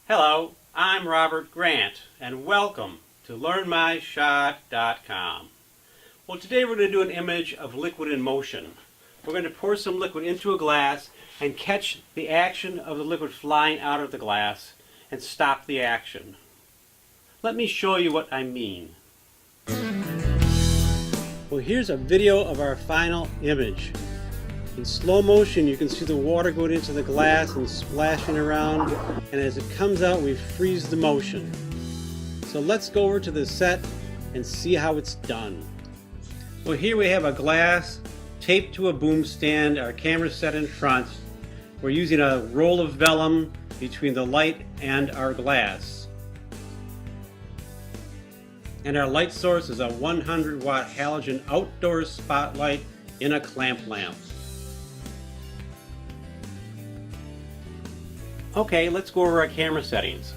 Hello, I'm Robert Grant, and welcome to LearnMyShot.com. Well, today we're going to do an image of liquid in motion. We're going to pour some liquid into a glass and catch the action of the liquid flying out of the glass and stop the action. Let me show you what I mean. Well, here's a video of our final image. In slow motion, you can see the water going into the glass and splashing around, and as it comes out, we freeze the motion. So let's go over to the set and see how it's done. Well, here we have a glass taped to a boom stand, our camera set in front. We're using a roll of vellum between the light and our glass. And our light source is a 100-watt halogen outdoor spotlight in a clamp lamp. Okay, let's go over our camera settings.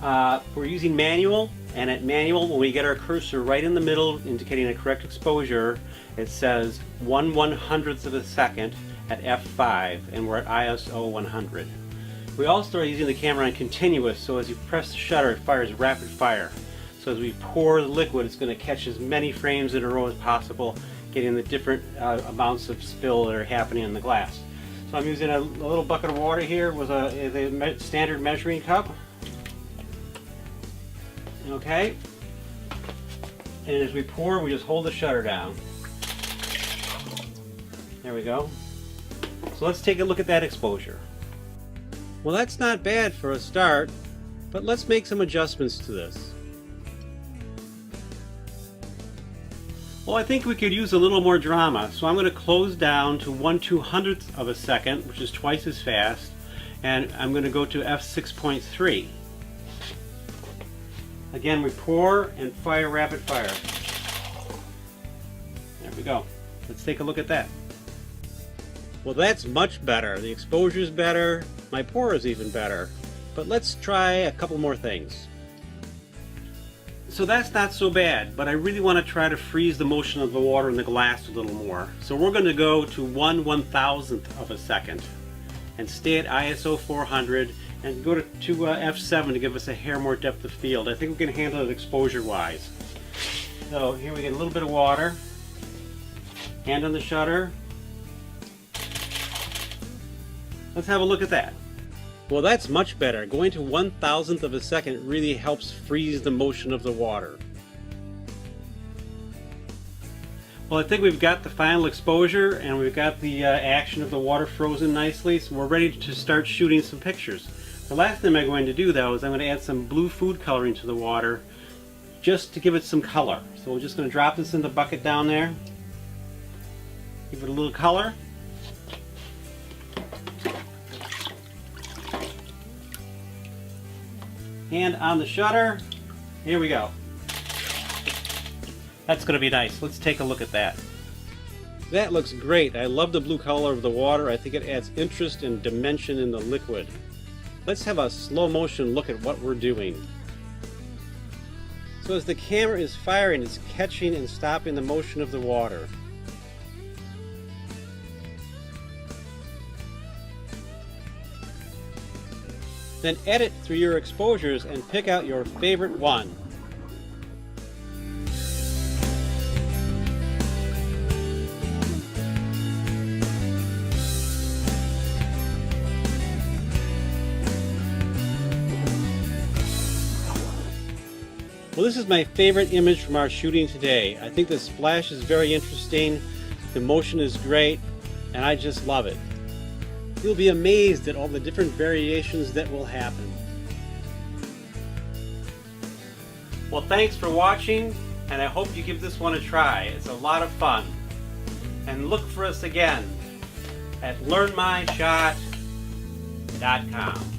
We're using manual, and at manual, when we get our cursor right in the middle indicating a correct exposure, it says 1/100th of a second at f5, and we're at ISO 100. We also are using the camera on continuous, so as you press the shutter, it fires rapid fire. So as we pour the liquid, it's going to catch as many frames in a row as possible, getting the different amounts of spill that are happening in the glass. So I'm using a little bucket of water here with a standard measuring cup. Okay. And as we pour, we just hold the shutter down. There we go. So let's take a look at that exposure. Well, that's not bad for a start, but let's make some adjustments to this. Well, I think we could use a little more drama, so I'm going to close down to 1/200th of a second, which is twice as fast, and I'm going to go to f6.3. Again, we pour and fire rapid fire. There we go. Let's take a look at that. Well, that's much better. The exposure is better, my pour is even better. But let's try a couple more things. So that's not so bad, but I really want to try to freeze the motion of the water in the glass a little more. So we're going to go to 1/1000th of a second and stay at ISO 400 and go to f7 to give us a hair more depth of field. I think we can handle it exposure wise. So here we get a little bit of water, hand on the shutter. Let's have a look at that. Well, that's much better. Going to 1/1000th of a second really helps freeze the motion of the water. Well, I think we've got the final exposure and we've got the action of the water frozen nicely, so we're ready to start shooting some pictures. The last thing I'm going to do, though, is I'm going to add some blue food coloring to the water just to give it some color. So we're just going to drop this in the bucket down there, give it a little color. Hand on the shutter. Here we go. That's going to be nice. Let's take a look at that. That looks great. I love the blue color of the water. I think it adds interest and dimension in the liquid. Let's have a slow motion look at what we're doing. So as the camera is firing, it's catching and stopping the motion of the water. Then edit through your exposures and pick out your favorite one. Well, this is my favorite image from our shooting today. I think the splash is very interesting, the motion is great, and I just love it. You'll be amazed at all the different variations that will happen. Well, thanks for watching, and I hope you give this one a try. It's a lot of fun. And look for us again at LearnMyShot.com.